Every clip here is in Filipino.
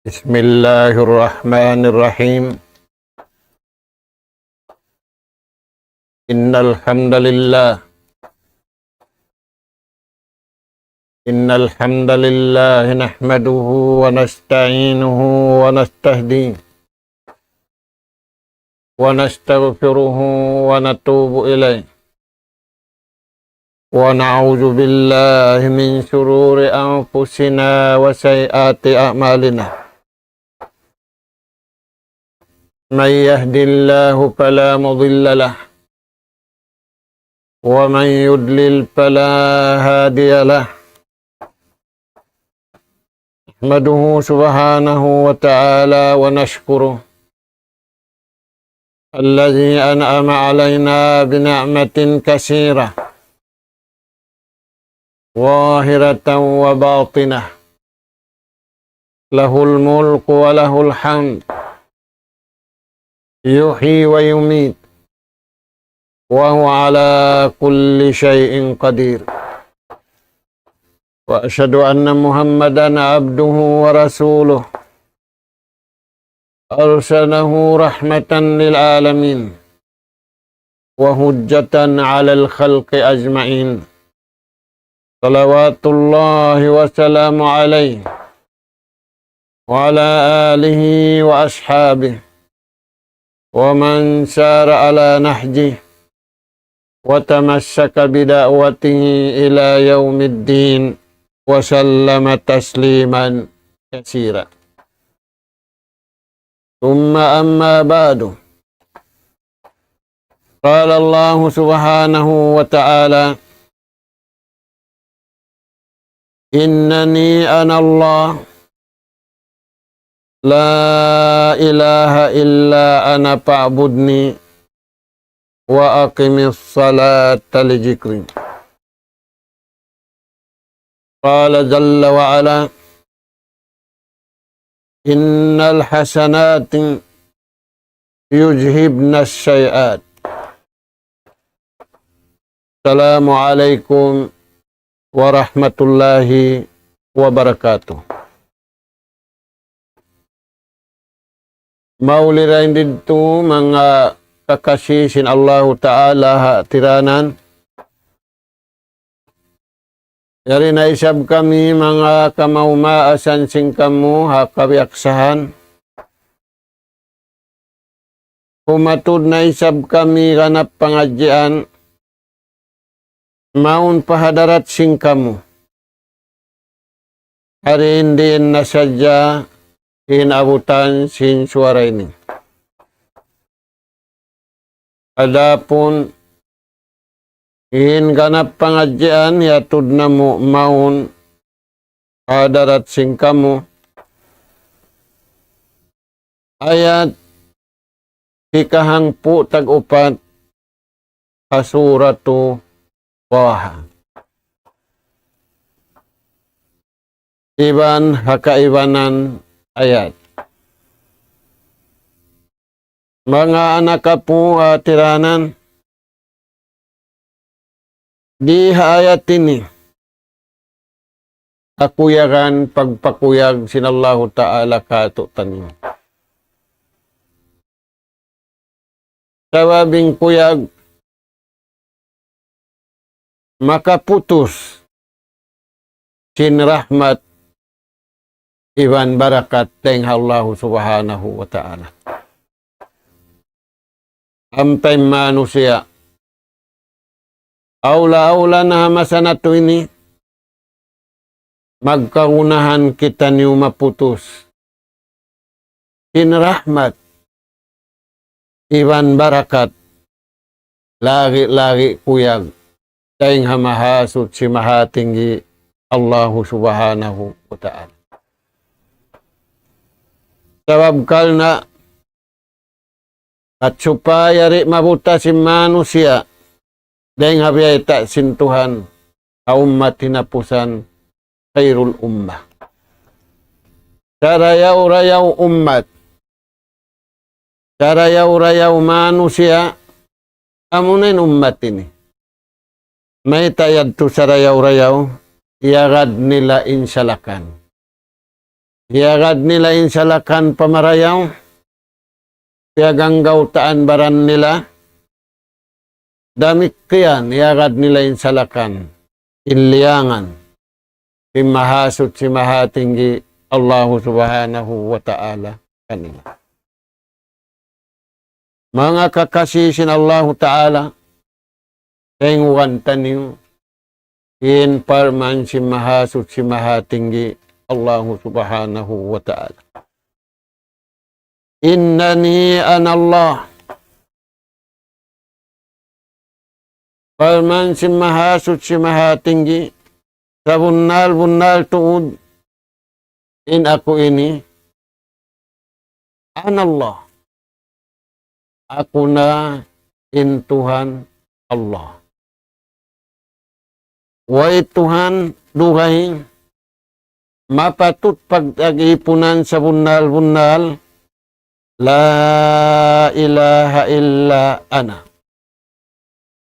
بسم الله الرحمن الرحيم. إن الحمد لله نحمده ونستعينه ونستهديه ونستغفره ونتوب إليه ونعوذ بالله من شرور أنفسنا وسيئات أعمالنا. من يهد الله فلا مضل له ومن يضلل فلا هادي له. نحمده سبحانه وتعالى ونشكره الذي أنعم علينا بنعمة كثيرة ظاهرة وباطنة، له الملك وله الحمد، يحيي ويميت وهو على كل شيء قدير. وأشهد أن محمدا عبده ورسوله أرسله رحمة للعالمين وهجة على الخلق أجمعين. صلوات الله وسلام عليه وعلى آله وأصحابه ومن سار على نهجه وتمسك بدعوته إلى يوم الدين وسلم تسليما كثيرا. ثم أما بعد، قال الله سبحانه وتعالى: إنني أنا الله لا إله إلا أنا فاعبدني وأقم الصلاة لذكري. قال جل وعلا: إن الحسنات يذهبن السيئات. السلام عليكم warahmatullahi wabarakatuh. Maulirain dito mga kakasih sin Allah Ta'ala tiranan. Yari na isab kami mga kamaumaasan sing kamu hakabiaksahan. Humatud na isab kami kanap pangadyan maun pahadarat sing kamu. Hari hindi na sadya inabutan sin suara ini. Adapun in ganap pangadyan yatud na mo maun pahadarat sing kamu. Ayat ikahang po tag-upat kasuratu Wah. Iban hakaibanan ayat. Mga anak po tiranan, di ayat ini kakuyagan pagpakuyag sinallahu ta'ala katutan niyo. Sababing kuyag makaputus sin rahmat iban barakat teng Allah subhanahu wa ta'ala. Amtay manusia aula na masanato ini magkaunahan kita niyo maputus sin rahmat iban barakat lagi kuyag tayong hamahasot si mahatinggi Allah subhanahu wa ta'ala. Sabab kal na at supaya rin mabuta si manusia dahil habiyay ta sintuhan kaumat hinapusan khairul ummah. Sarayaw-rayaw ummat, sarayaw-rayaw manusia, amunin ummat ini. May tayad to sa rayaw-rayaw, iagad nila insalakan. Hiyagad nila insalakan pamarayaw. Piyaganggaw taan baran nila. Damit kiyan, hiyagad nila insalakan. Inliyangan. Si mahasot si mahatinggi Allah subhanahu wa ta'ala kanila. Mga kakasisin Allah ta'ala, tenguan taniyo, in parman si mahasot si mahatinggi Allah subhanahu wa ta'ala. Innani anallah. Parman si mahasot si mahatinggi, sa bunal tuod, in ako ini, anallah. Ako na in Tuhan Allah. Way Tuhan duhaing, mapatut pag-agipunan sa bunal, la ilaha illa ana.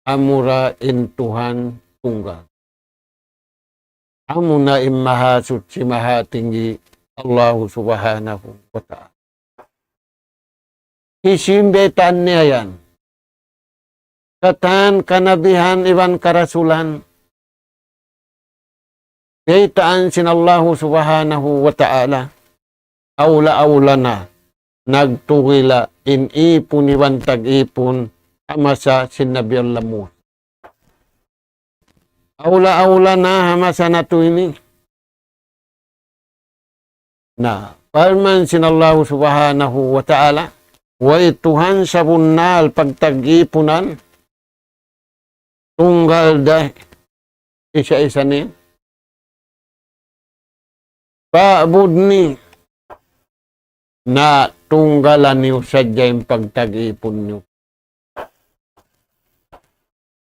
Amura in Tuhan tunggal. Amo na imahasot si mahatinggi Allah subhanahu wa ta'ala. Hisimbetan niya yan. Katan kanabihan iwan karasulan. Kaitaan sin Allah subhanahu wa ta'ala. Aula na. Nagtuwila inipon iwan tag-ipon amasa sin Nabi Allah. Aula na hamasa na to ini. Na, parman sinallahu subhanahu wa ta'ala, way Tuhan sa bunal pagtag-ipunan, tunggal dah, isa-isa niya. Paabud ni, na tunggalan niyo sadya yung pagtag-ipon niyo.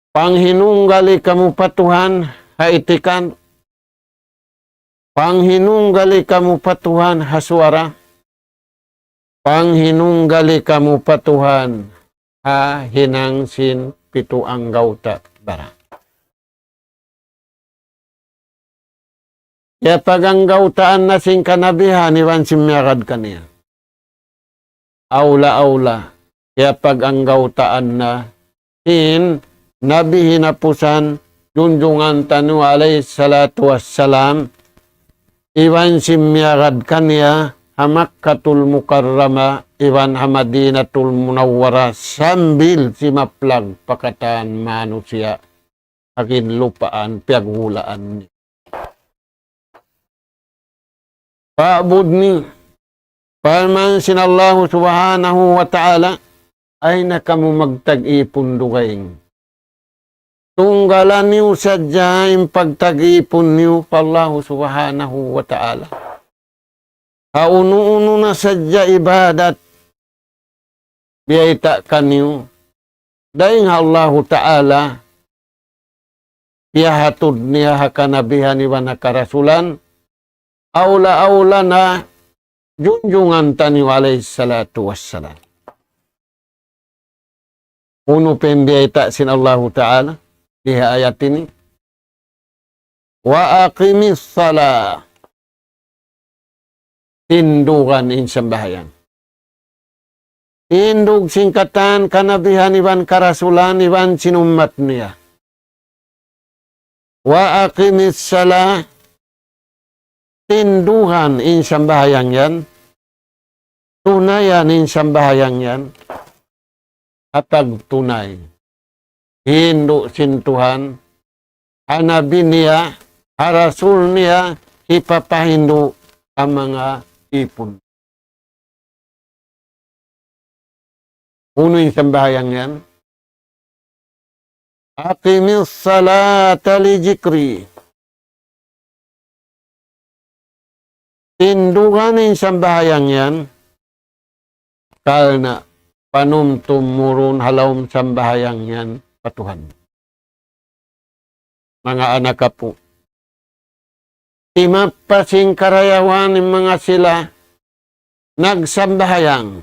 Panghinunggali kamu patuhan, haitikan. Panghinunggali kamu patuhan, hasuara. Panghinunggali kamu patuhan, ha hinangsin pitu anggauta bara. Ya paganggautaan na sing kanabihan, iwan simyarad kaniya. Aula. Ya paganggautaan na sin Nabi hinapusan, junjungan tanu alaih salatu wassalam, iwan simyarad kanya, Hamakkatul Mukarrama, iwan Hamadinatul Munawwara, sambil simaplag pakataan manusia, akin lupaan, piaghulaan ni. Paabud ni, parman sinallahu subhanahu wa ta'ala, ay nakamu magtag-ipon dugaing. Tunggalan niyo sadya yung pagtag-ipon niyo pa Allah subhanahu wa ta'ala. Kauno-uno na sadya ibadat. Biyayta ka niyo. Dahil Allah ta'ala, iyahatod niya hakanabihan iwan nakarasulan, aula na junjungan taniyo alayhi salatu wassalam. Uno pendiyayta sin Allah ta'ala, di ayat ini, wa aqimis salah, tindugan insambahayan. Tindug singkatan kanabihan iwan karasulan iwan sinumat niya. Wa aqimis salah, tinduhan insambahayan yan, tunayan insambahayan yan, atag tunay. Hindu sin Tuhan, hanabi niya, harasul niya, ipapahindu ang mga ipon. Uno yung sambahayang yan. Aqimis salata li jikri. Tindugan yung sambahayang yan, kalna panumtum murun halawm sambahayang yan, patuhan. Mga anak po. Imapasing karayawan ng mga sila nagsambahayang.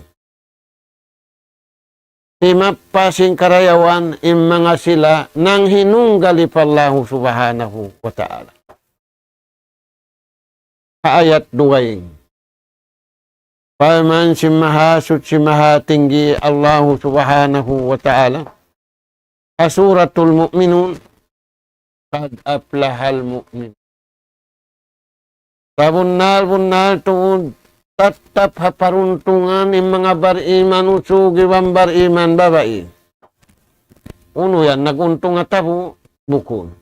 Imapasing karayawan ng mga sila nang hinunggali pa Allah subhanahu wa ta'ala. Ayat 2. Paman si mahasut si mahatinggi Allah subhanahu wa ta'ala. Suratul Mu'minun. Qad aflahal mu'min. Bunal tuod tatap haparuntungan ng mga bariman usugi wang bariman babae. Uno yan, naguntung atabo, bukon.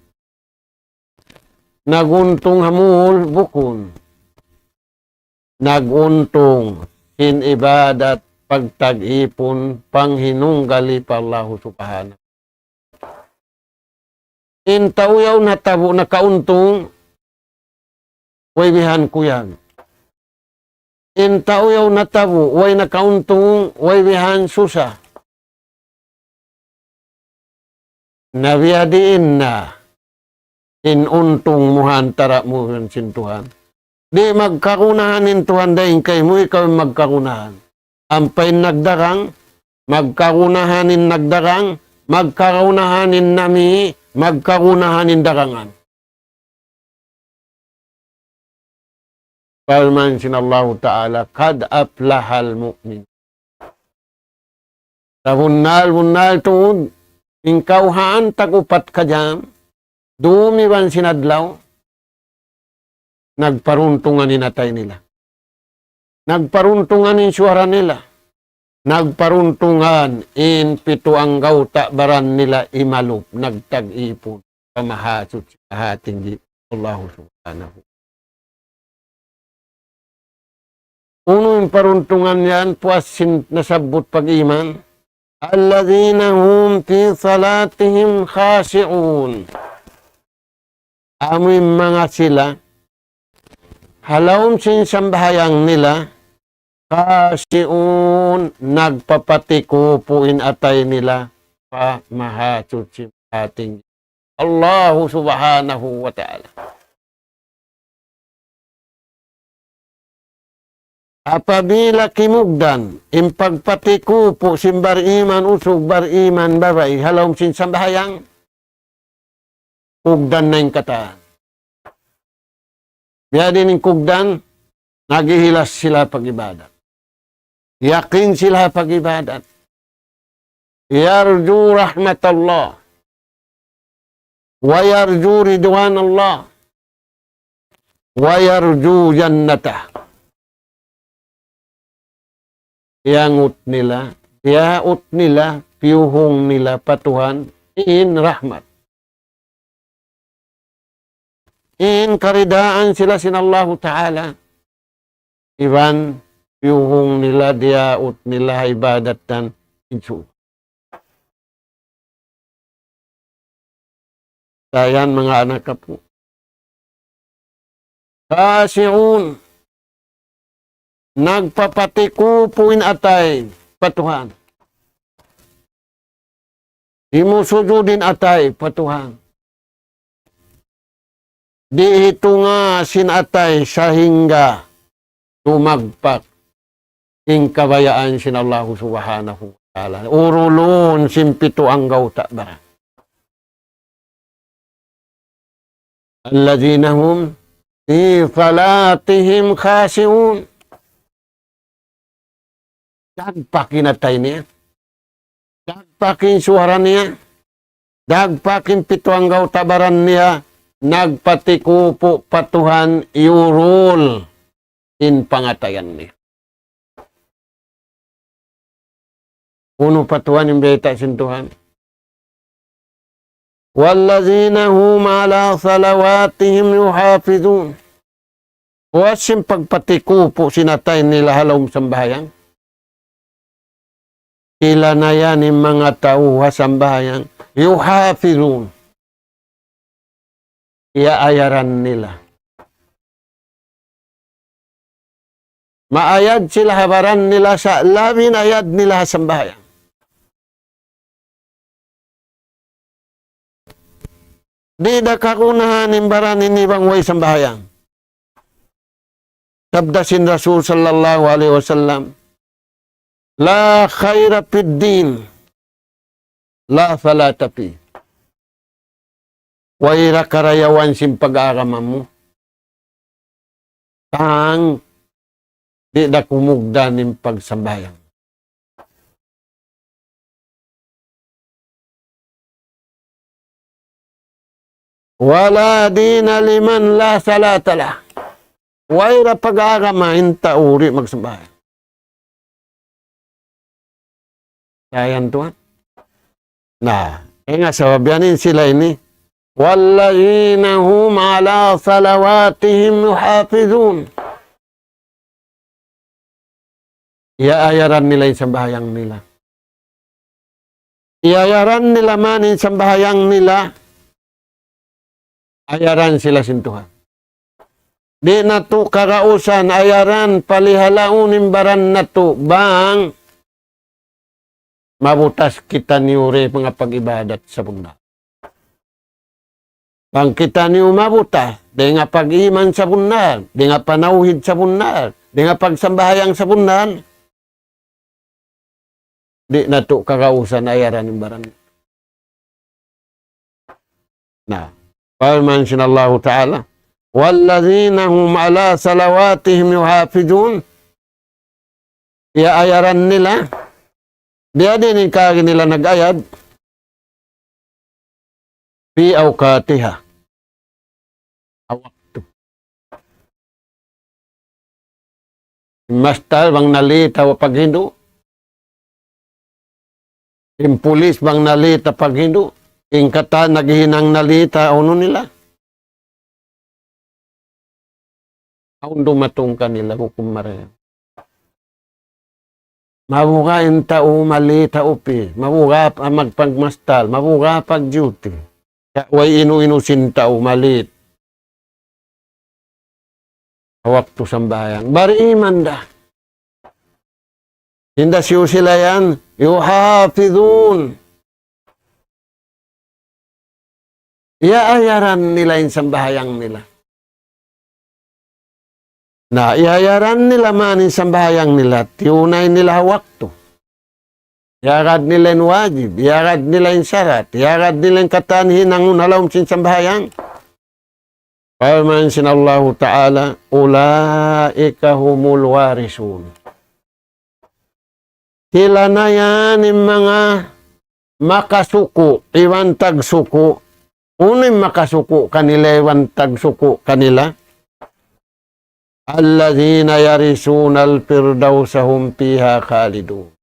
Naguntung hamul, bukon. Naguntong in ibadat pagtag-ipon panghinunggali pa Allah subhanahu. In tauyaw na tabo nakauntong way bihan ko yan. In tauyaw na tabo way nakauntong way bihan susa. Nabiyadiin na in untong muhantara mo yung sintuhan. Di magkakunahan in Tuhan dahil kay mo, ikaw magkakunahan. Ampay nagdarang, magkakunahanin nagdarang, magkakunahanin nami, magkakunahanin darangan. Palman sinallahu ta'ala, kad aflahal mu'min. Bunal tuod, ingkauhaan tagupat ka dyan, dumiwan sinadlaw, nagparuntungan inatay nila. Nagparuntungan in suara nila. Nagparuntungan in pituang gauta baran nila imalup. Nagtag-ipon. Pamahasot sa hating Allah subhanahu. Uno yung paruntungan yan, puwasin nasabot pag-iman. Alladhina hum fi salatihim khashi'un. Amoy mga sila, halawm sin sambahayang nila, khashi'un, nagpapatikupuin atay nila, pa mahasot si ating Allah subhanahu wa ta'ala. Apabila kimugdan, impagpatikupo simbar iman usog bar iman babay, halawm sin sambahayang, ugdan na yung kataan. Biya din yung kugdan, nagihilas sila pag-ibadat. Yakin sila pag-ibadat. Yarju rahmatallah. Wa yarju ridwan Allah. Wa yarju jannatah. Yangut nila, yaut nila, piyuhong nila patuhan, in rahmat. In karidaan sila sinallahu ta'ala. Iban, piyuhong nila, diyaut nila, ibadatan, insu. Dayan mga anak ka po. Khashi'un, nagpapatikupuin atay, patuhan. Imusududin atay, patuhan. Di ito nga sinatay sa hingga tumagpak ing kabayaan sinallahu subhanahu wa ta'ala. Urulun simpito ang gauta ba. Alladhina hum fi salatihim khashi'un. Dagpakin atay niya. Dagpakin suara niya. Dagpakin pito ang gauta baran niya. Nagpatikupo patuhan iurul in pangatayan niya. Uno patuhan yung beta sin Tuhan. Wallazina hum ala salawatihim yuhafidun. Wasim pagpatikupo sinatay nila halawm sambahayang. Sila na yan yung mga tauha sambahayang yuhafidun. Iaayaran nila. Maayad sila habaran nila sa labin ayad nila sambahayang. Di da kakunahan imbaran inibang way sambahayang. Sabdasin Rasul sallallahu alaihi wasallam, la khaira fid din, la salata fi. Waira karayawan sim pag-aaraman mo. Tang Di da kumugda ng pagsambayang. Wala dina liman la salatala. Wala pag-aagamain tauri magsambayang. Ayan tuhan. Nah, nga sababianin sila ini. Wallazina hum ala salawatihim yuhafizun. Iaayaran nila yung sambahayang nila. Iayaran nila man yung sambahayang nila. Ayaran sila sintuhan. Di na to karausan, ayaran palihalaunin baran na to. Bang mabutas kita niure mga pag-ibadat sa bunda. Bang kita ni umabutas, di nga pag-iman sa bunda, di nga panauhid sa bunda, di nga pagsambahayang sa bunda. Di na to karausan, ayaran yung baran. Nah. Firman sinallahu ta'ala, wallazina hum ala salawatihim yuhafizun. Iaayaran nila. Diya din yung kagi nila nag-ayad. Fi awqatiha. Awaktu. Mastal bang nalita o paghindu. Impulis bang nalita paghindu. Ingkata naghinang nalita ano nila? Aun dumatong kanila hukum mareha. Mabuga intao malita upi, mabuga magpagmastal, mabuga pag-duty. Way inu-inu sintao malit. Waktu sambayang. Bari iman da. Hinda siyo sila yan. Yuhafidun. Iaayaran nila yung sambahayang nila. Na iaayaran nila man yung sambahayang nila, tiyunay nila waktu. Iarad nila yung wajib, iarad nila yung syarat, iarad nila yung katanhin ng unalawang sin sambahayang. Firman sinallahu ta'ala, ulaika humul warisun. Sila na yan yung mga makasuko, iwan tagsuko. Uno'y makasuko kanila, iwan tagsuko kanila. Allazina yarisuna al-firdausa hum fiha khalidun.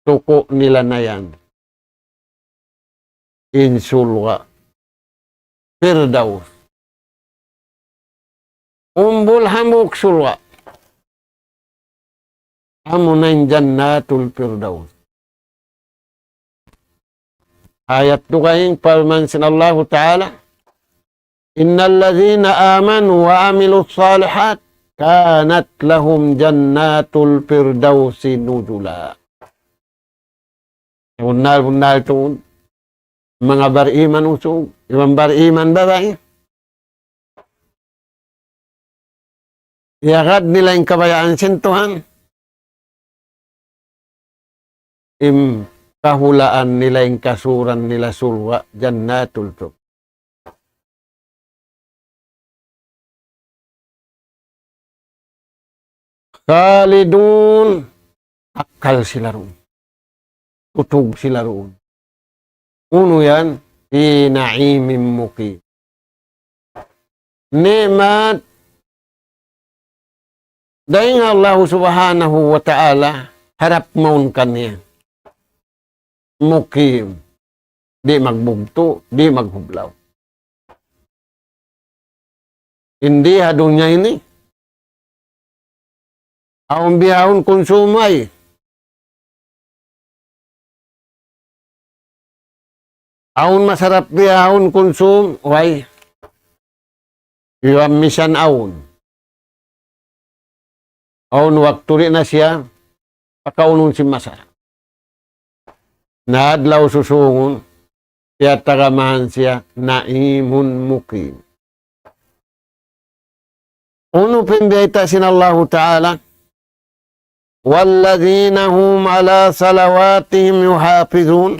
Suko nila na yan. Insulwa. Firdaus. Umbul hamuk sulwa. Amunain jannatul firdaus. Ayat tukaing palman sinallahu ta'ala. Innal ladzina amanu wa amilus salihat kanat lahum jannatul firdausi nuzula. Unal tuun. Mga bariman usog. Ibang bariman babae. Iagad nila yung kabayaan sintuhan. Kahulaan nila yung kasuran nila sulwa, jannatul firdaus. Khalidun, akal sila roon. Tutug sila roon. Uno yan, ina'imim muqim. Ni'mat. Dahil Allah subhanahu wa ta'ala, harap maun kanya. Mukim. Di magbugto, di maghublaw. Hindi hadunya ini. Aong biyahon konsumay. Aon masarap biyahon konsum, way. Iwam misan aon. Aon waktu rin na siya, pakaunon si masarap. Naadlaw susungon, siya tagamahan siya, naimun mukim. Uno pinbiyata sinallahu ta'ala, walladzina hum ala salawatihim yuhafizun.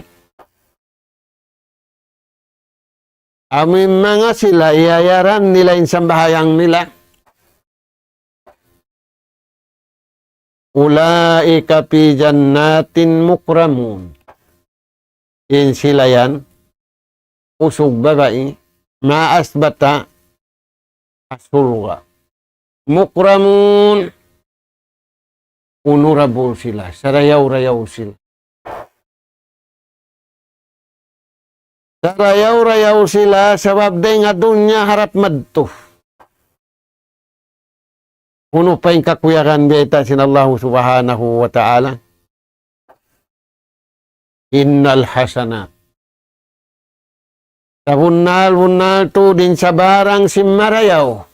Amin mga sila, iayaran nila yung sambahayang nila. Ulaika fi jannatin mukramun. In sila yan, usog babae, maasbata, asulwa. Mukramun, honorable sila, sarayaw-rayaw sila. Sarayaw-rayaw sila, sabab day nga dunya harap madto. Puno pa yung kakuyakan beta sin Allah subhanahu wa ta'ala. Innal hasanat. Sa bunal to din sa barang simarayaw.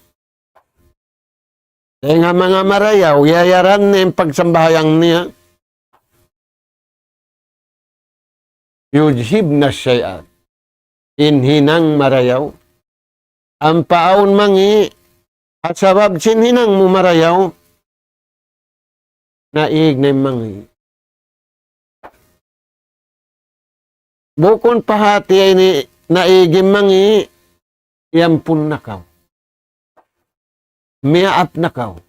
Kaya nga mga marayaw, yayaran na yung pagsambahayang niya. Yujhib na syai'at. Inhinang marayaw. Ang paon mangi. At sabab sinhinang mo marayaw, naig na mangi. Bukon pahati ay ni naigim mangi, yampun nakaw. Miyaat nakaw.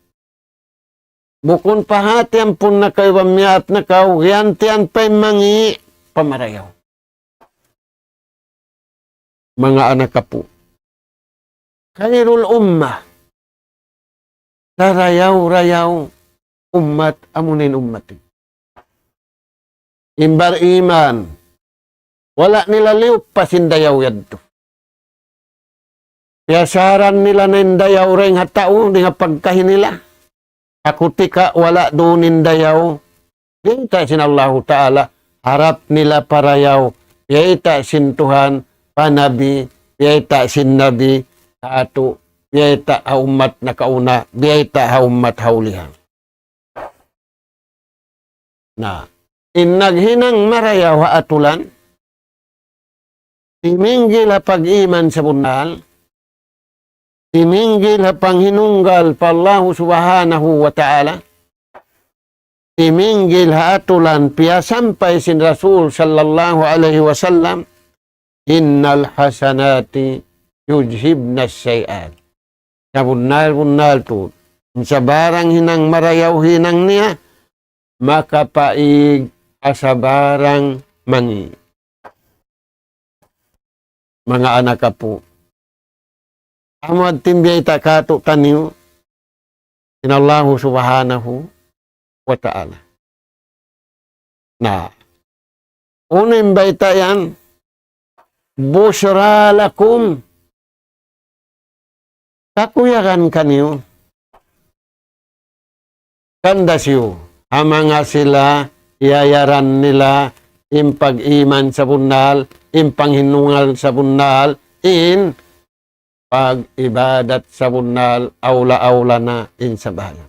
Bukon pahati yampun nakaw, miyaat nakaw, yantian pa'y mangi, pamarayaw. Mga anak ka po. Khairul ummah. Sarayaw-rayaw umat amunin ummati. Imbar iman. Wala nila liw pasindayaw yadto. Piyasaran nila na indayaw rin hatao di nga pagkahin nila. Ako tika wala doon indayaw. Dinta sin Allah Ta'ala harap nila parayaw. Yaita sin Tuhan panabi. Yaita sin Nabi ato. Biyayta haumat na kauna, biyayta haumat haulihan. Na, inaghinang marayaw atulan, timinggil ha pag-iman sa bunal, timinggil ha panghinunggal pa Allah subhanahu wa ta'ala, timinggil ha atulan, piyasampay sin Rasul sallallahu alaihi wasallam, innal hasanati yujhibna syai'at. Sa bunal to, sa barang hinang marayaw hinang niya, makapaig sa barang mangi. Mga anak ka po, amad timbiyay takato taniyo, inallahu subhanahu wa ta'ala. Na, unim baita yan, busyra lakum, kakuyakan kaniyo. Kandasyo. Hamanga sila, iyayaran nila, impag-iman sa bunal, impanghinungal sa bunal, in pag-ibadat sa bunal, aula-aula na in sa bayan.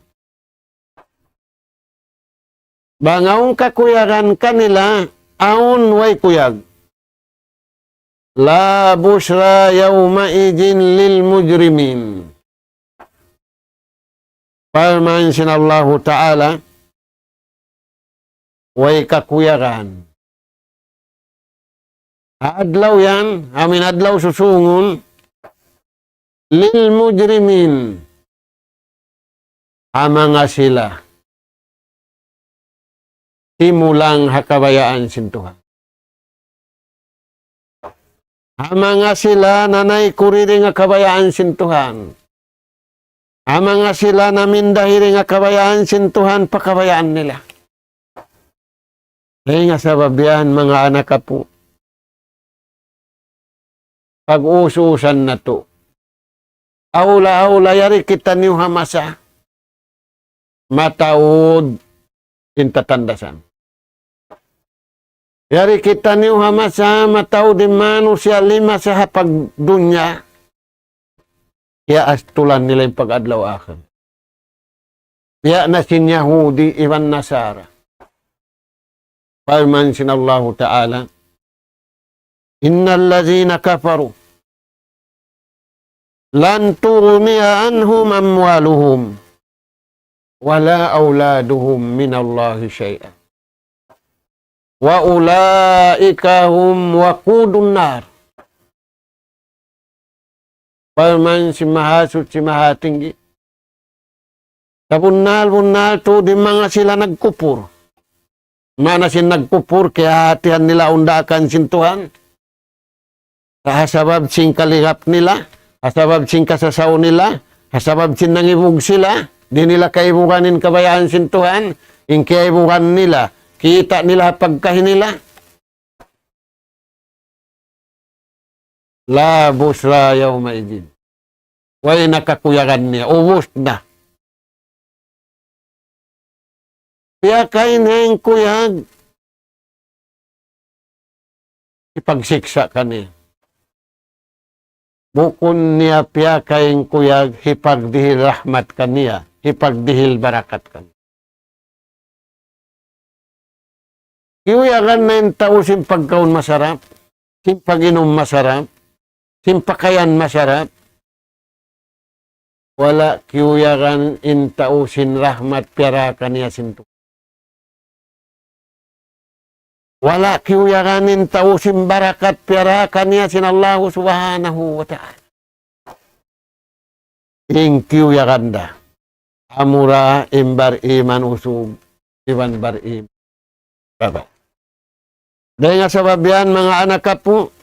Bangaong kakuyakan kanila, aun way kuyag. La busra yawma idin lil mujrimin. Parman sin Allah Ta'ala, way kakuyakan. Adlaw yan, amin adlaw susungon, lil mujrimin. Ama nga sila, simulang hakabayaan sintuhan. Ama nga sila nanay kuriri nga kabayaan sintuhan. Ama nga sila namindahiri nga kabayaan sintuhan pakabayaan nila. Kaya nga sababian mga anak ka po. Pag-ususan na to. Aula-aula yari kita niyo hamasa. Mataod intatandasan. Yari kita niyo hamasa mataw di manusia lima sa hapag dunya. Kaya astulan nila yung pag-adlaw akin. Kaya na sin Yahudi iwan Nasara. Parman sin Allah Ta'ala. Innal lazina kafaru. Lan tughniya anhum amwaluhum. Wala auladuhum minallahi syai'an. Wa ulaika hum waqudun nar. Parman si mahasud si mahatinggi. Sa bunal to di mga sila nagkupur. Mana sin nagkupur kaya hatihan nila undakan sintuhan. Hasabab sing kalihap nila, hasabab sing kasasaw nila, hasabab sin nangibug sila, di nila kaibuganin kabayaan sintuhan, in kaibugan nila, kita nila pagkahin nila. La busra yawma idin. Way nakakuyagan niya, ubos na. Kaya kain heng kuyag, ipagsiksa ka niya. Bukon niya piya kain kuyag, hipagdihil rahmat ka niya, hipagdihil barakat ka niya. Kiuyagan na yung tao simpagkaon masarap, simpaginom masarap, simpakayan masarap. Wala kiuyagan in tao sin rahmat piyara ka niya sinto. Wala kiuyaganin tausim barakat piyara kaniya sin Allah subhanahu wa ta'ala. Ing kiuyaganda. Amura imbar iman usub. Iban bar iman. Baba. Dahil nga sa babian, mga anak ka po,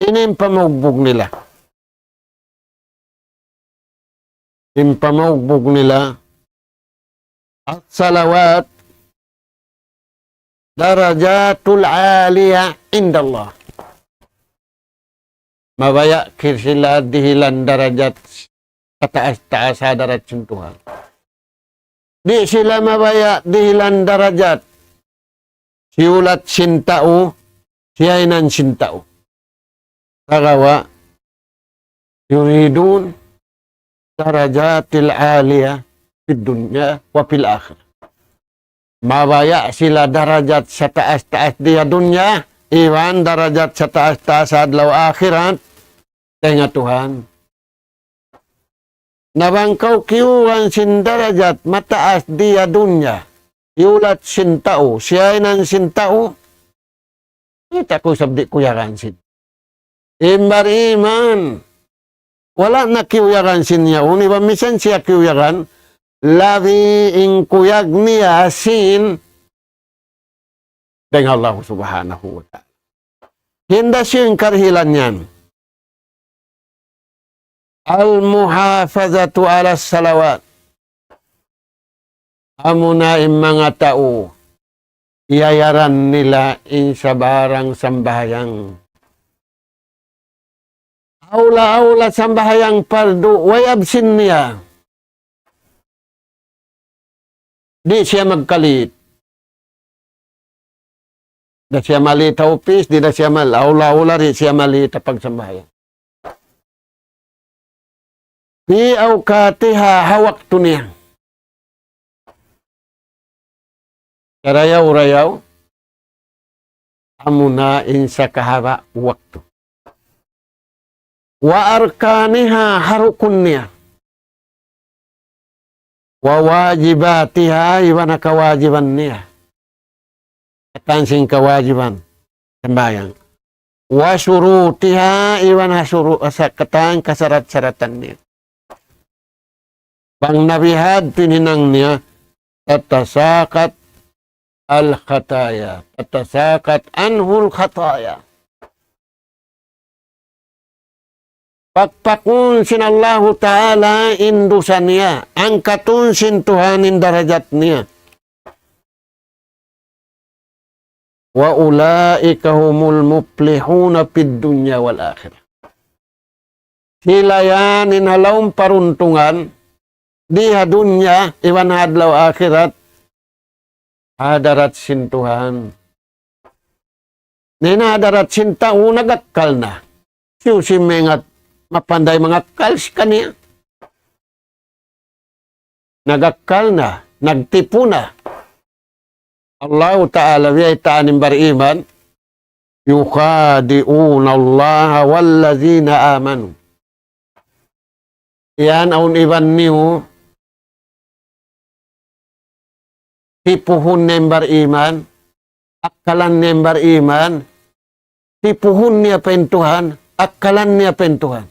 inimpamugbog nila. Impamugbog nila at salawat darajatul aliyah indallah. Mabaya sila dihilan darajat kataas-taas sa darat Tuhan. Di sila mabaya dihilan darajat siulat sintao siyainan sintao. Kagawa yuridun darajatil aliyah fid dunya wa fil akhirah. Mabaya sila darajat sa taas-taas diya dunya, iwan darajat sa taas-taas sa adlaw akhirat, tenga Tuhan. Nabangkaw kiuwan sin darajat mataas diya dunya, iulat sin tao, siyainan sin tao, kita ko sabdi kuyakan sin. Imbar iman, wala na kiuyakan sin niya, uniba misan siya kiuyakan, labi ing kuyag niya sin dengan Allah subhanahu wa ta'ala. Hinda siyang karhilan yan. Al-muhafazatu ala salawat. Amuna yung mga tao, iyayaran nila in sa barang sambahayang. Aula-aula sambahayang pardo, wayabsin niya. Di siya magkalit. Di siya malita upis, di na siya malaula-ula, di siya malita pagsambahayan. Di awkatiha hawak to niya. Karayaw-rayaw, amunain sa kahaba waktu. Wa arkaniha harukun niya. Wa wajibatiha iwan kawajiban niya. Katansing kawajiban. Sembayang. Wa surutiha iwan sa katang kasarat-saratan niya. Bang nabihad pininang niya, tatasakat al-khataya. Tatasakat anhul khataya. Pagpakun sin Allah Ta'ala indusan niya. Angkatun sin Tuhanin darajat niya. Wa ulaika humul muflihuna fid dunya wal akhirah. Sila yan inhalawang paruntungan diha dunya iwan hadlaw akhirat hadarat sin Tuhan. Nina hadarat sin tao nagakkal na. Siyo si mengat mapanday mga kals kaniya. Nagakal na, nagtipo na. Allah Ta'ala wiyay taanim bariman, yukhadi'una Allah wallazina amanu. Yan aun iban niyo, tipuhun nembar iman, akalan nembar iman, tipuhun niya pentuhan, akalan niya pentuhan.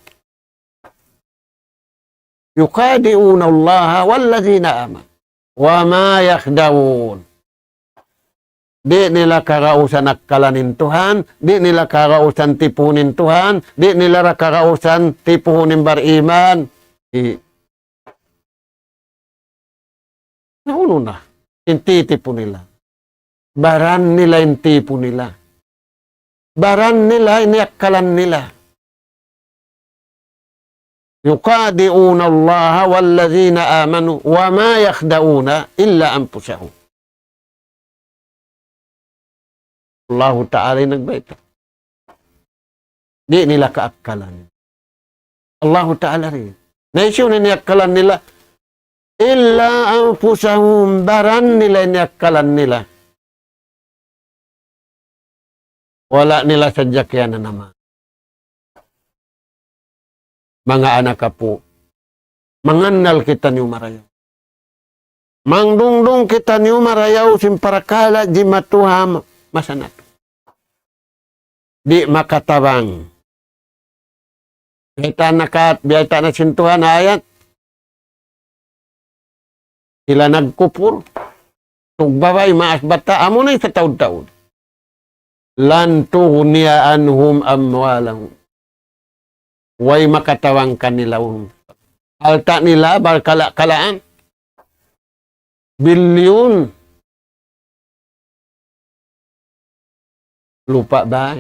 Yukadi'una Allah wallazina amanu. Wa ma yakhda'un. Di nila karausan akalanin Tuhan, di nila karausan tipunin Tuhan, di nila karausan tipunin beriman. Nauno na, intitipo nila. Baran nila, intipo nila. Baran nila, iniakalan nila. Yukadi'una Allah wallazina amanu wa ma yakhda'una illa anfusahum. Allah Ta'ala nagbaita. Di nila kaakalan. Allah Ta'ala rin. Naisyo na niakalan nila. Illa anfusahum, baran nila niakalan nila. Wala nila sadya kaya na naman. Mga anak ka po, mangandal kita niyo marayaw. Mangdungdung kita niyo marayaw, simparakala, di matuham, masanat. Di makatabang. Biyata na sintuhan ayat. Sila nagkupur. Tugbabay, maas bata, amo na sa taon-taon. Lan tughniya anhum amwalahum. Way makatawang kanilahum. Alta nila, balkala-kalaan. Bilyon. Lupa ba?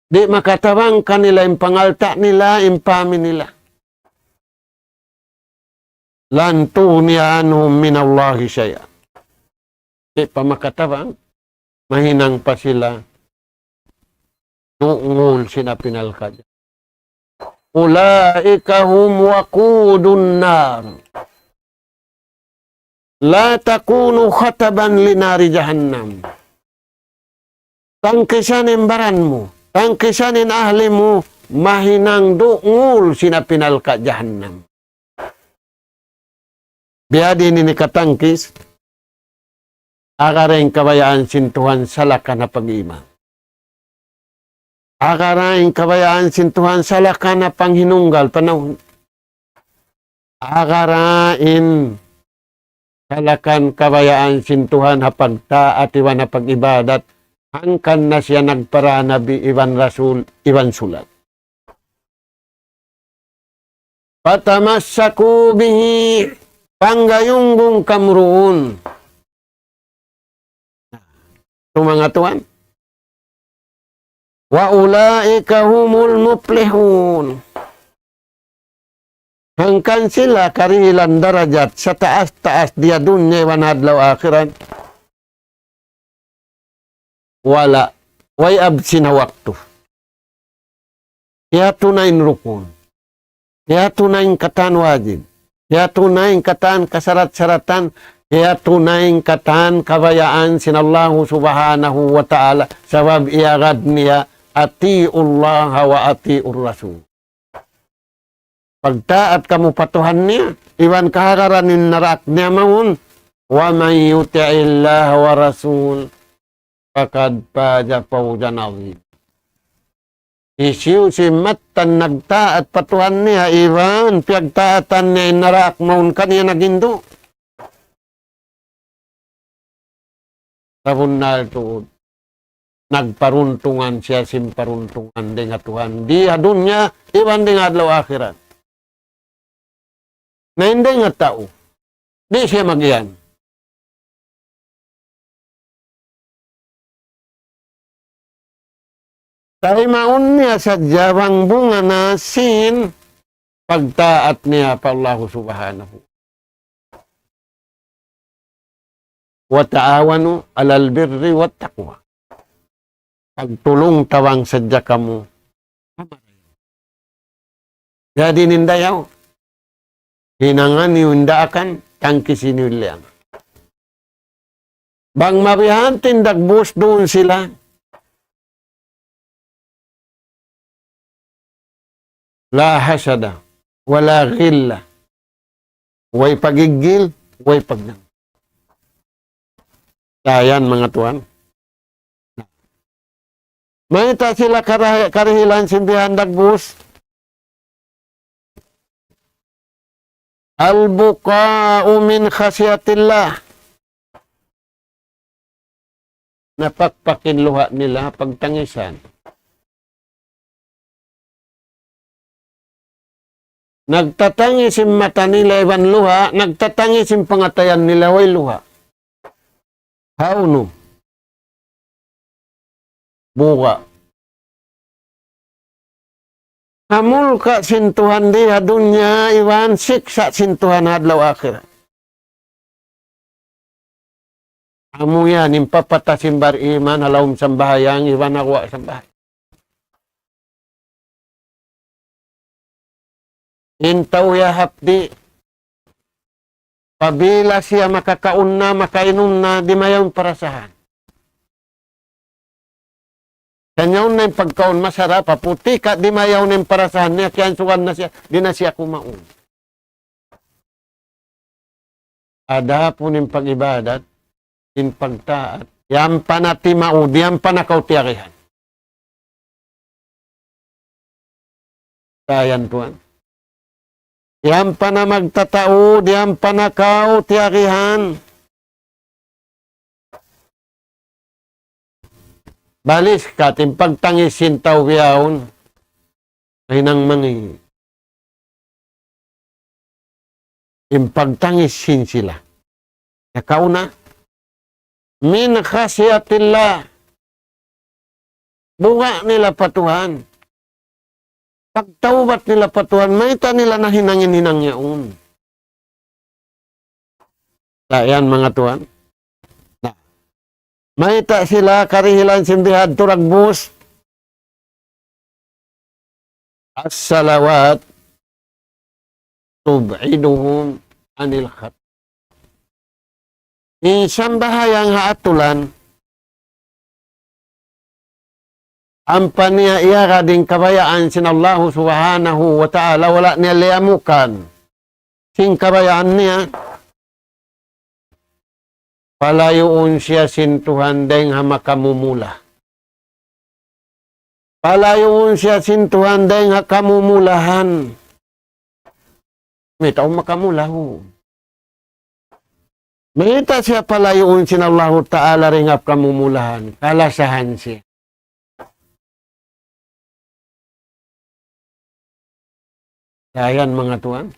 Di makatawang kanila, yung pangalta nila, yung pami nila. Lan tughniya anhum minallahi syai'a. Di pa makatawang. Mahinang pa sila. Tungol sinapinalkad. Ulaika hum waqudun nar. La takunu khataban linari jahannam. Tangkisanin baran mo. Tangkisanin ahli mo. Mahinang tungol sinapinalkad jahannam. Biadi ni katangkis. Akaring kabayaan sintuhan salaka na pag-ima. Akaring kabayaan sintuhan salaka na panghinunggal panahon. Akarain salakan kabayaan sintuhan hapagtaat iwan na pag-ibadat. Hangkan na siya nagparanabi iwan rasul, iwan sulat. Patamassaku bihi panggayunggong kamruun. Mga tuan. Wa ulaika humul muflihun. Hangkan sila karilan darajat sa taas-taas dia dunya wa nadlaw akhirat. Wala. Way absina waktu. Kaya tunayin rukun. Kaya tunayin katan wajib. Kaya tunayin katan kasarat-saratan. Kaya tunayin katan kabayaan sinallahu subhanahu wa ta'ala sabab iagad niya ati'ullaha wa ati'ur rasul. Pagtaat kamu patuhan niya, iwan kaharanin narak niya mahun, wa man yuti'illaha wa rasul fakad faza fawzan azim. Isiw si matan nagtaat patuhan niya, iwan piyagtaatan niya narak mahun kaniya nagindo. Sabon na ito, nagparuntungan siya, simparuntungan din nga Tuhan. Di adun niya, iwan din adlaw akhirat. Na hindi nga tao, di siya magiyan. Tayo maun niya sa jawang bunga na sin, pagtaat niya pa Allah subhanahu. Wa ta'awanu alal birri wat taqwa. Pagtulong tawang sadya kamu. Jadi nindayaw. Hinangan niundaakan tangkisin nila. Bang mabihan tindagbus doon sila. La hasada. Wala ghilla. Way pagigil. Way pagnang. Ayan mga tuan. Mahita sila karihilan simbihan dagbus. Al-buka'u min khasyatillah. Napakpakin luha nila pagtangisan. Nagtatangis yung mata nila iwan luha, nagtatangis yung pangatayan nila way luha. How no? Buka. Amul ka sintuhan diha dunya iwan siksa sintuhan hadlaw akhir. Amu yan, impapatasim bar iman halawm sambahayang iwan akwa sambahay. Intaw ya hapdi. Pabila siya makakaun na, makainom na, di mayroong parasahan. Kanyaw na yung pagkaon masarap, paputi ka, di mayaw na yung parasahan niya, kaya suwan na siya, di na siya kumaun. Ada po ng pag-ibadat, in pagtaat, yan pa na timaud, yan pa na kautiarihan. Kayan tuan. Yan pa na magtataod, yan pa na kautiarihan. Balis ka, timpagtangisin tao biyaon, ay nang mangi. Timpagtangisin sila. Nakauna, min khasyatillah. Bunga nila patuhan. Pagtaubat nila patuhan, may ta nila na hinangin-hinang yaon. Ayan mga tuhan. May ta sila karihilan simbihad turagbus. As-salawat tub'iduhum anil khat. Isang bahayang haatulan, ang paniya iya kading kabayaan sin Allah subhanahu wa ta'ala wala niya liamukan. Sing kabayaan niya, palayuon siya sintuhan deng hamakamumula. Palayuon siya sintuhan deng hakamumulahan. May taong makamulaho. Mayita siya palayuon sin Allah ta'ala ring hakamumulahan. Kalasahan siya. Ayan mga tuan.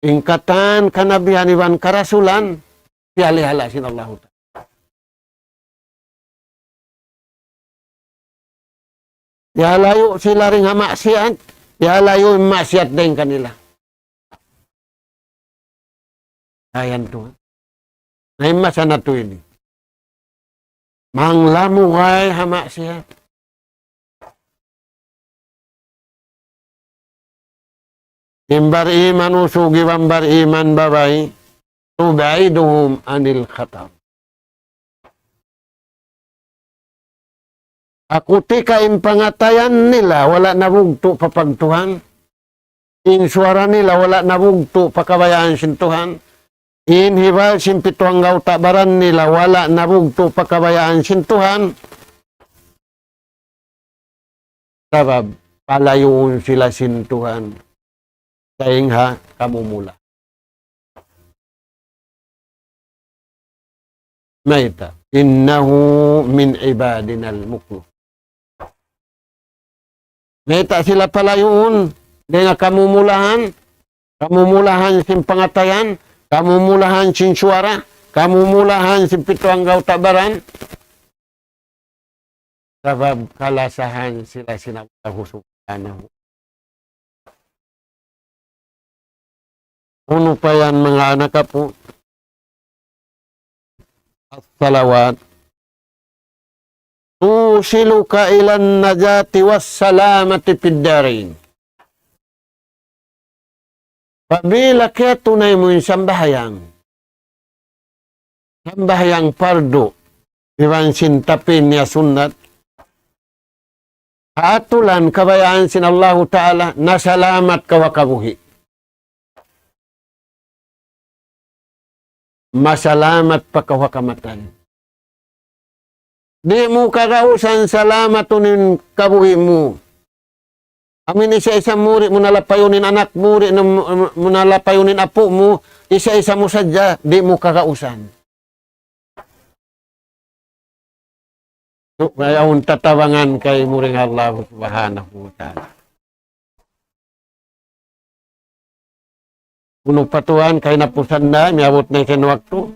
Ingkatan kanabihan iwan karasulan, pialihala sin Allah. Yalayo sila ring hamaksiat, yalayo maksiat din kanila. Ayan tuan. Naimasa na to ini. Manglamukay hamaksiat. Imbar iman usugi wambar iman babay, tubaiduhum anil khatam. Akuti ka impangatayan nila, wala nabugto papagtuhan. Insuara nila, wala nabugto pakabayaan sintuhan. Inhibal simpituang gautabaran nila, wala nabugto pakabayaan sintuhan. Sabab, palayuon sila sintuhan. Kaingha kamumula. Maita, innahu min ibadinal muklu. Maita sila palayuon dengan kamumulahan, kamumulahan sin pangatayan, kamumulahan sin suara, kamumulahan sin pituang gautabaran. Sabab kalasahan sila sinabahu subhanahu. Uno pa yan mga anak po. As-salawat. Tusiluka ilan najati was salamati piddarin. Pabila kaya tunay mo yung sambahayang. Sambahayang pardo. Iwan sintapin niya sunnat. Atulan kabayaan sin Allah Ta'ala na salamat kawakabuhi. Masalamat pakawakamatan. Di mo karausan salamaton yung kabuhi mo. Amin isa-isa muri mo nalapayunin anak, muri na mo nalapayunin apo mo, isa-isa mo sadya, di mo kakausan. So, kaya ang tatawangan kay muring Allah subhanahu wa ta'ala. Puno patuan kay napusan na, miabot na isin waktu.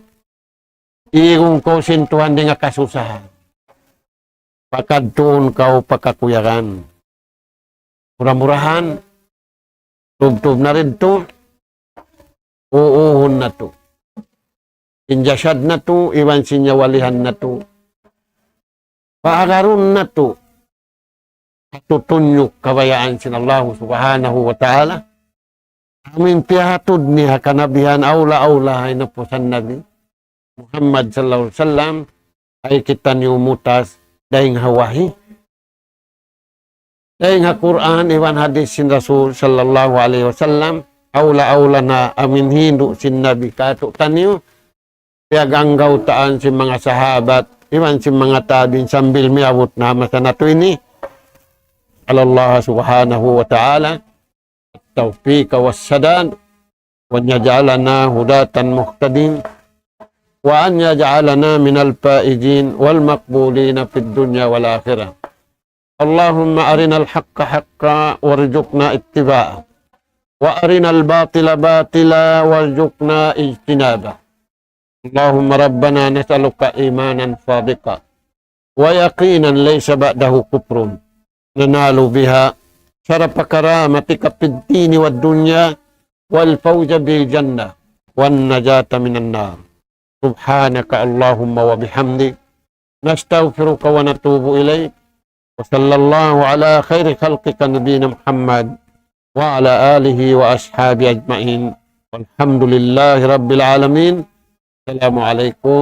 Iung ko sintuhan di nga kasusahan. Pakadtuon kau pakakuyaran. Murah-murahan. Tub-tub na rin to. Uuhon na to. Injasyad na to, iwan sinyawalihan na to. Paagaron na to. Tutunyok kabayaan sin Allah subhanahu wa ta'ala. Amin pihatod niya kanabihan aula-aula ay napusan nabi. Muhammad sallallahu alaihi wasallam ay kita niumutas dahing hawahi. Dahing Quran iwan hadis sin Rasul sallallahu alaihi wasallam aula-aula na amin hindu sin Nabi kato tanyo piaganggaw taan si mga sahabat iwan si mga tabin sambil miabot na masa nato ini. Allah subhanahu wa ta'ala at-tawfiq was-sadad wa yaj'alana hudatan muhtadin وأن يجعلنا من الفائزين والمقبولين في الدنيا والآخرة اللهم أرنا الحق حقا وارزقنا اتباعه وأرنا الباطل باطلا وارزقنا اجتنابه اللهم ربنا نسألك إيمانا صادقا ويقينا ليس بعده كفر ننال بها شرف كرامتك في الدين والدنيا والفوز بالجنة والنجاة من النار سبحانك اللهم وبحمدك نستغفرك ونتوب إليك وصلى الله على خير خلقك نبينا محمد وعلى آله وأصحابه أجمعين والحمد لله رب العالمين السلام عليكم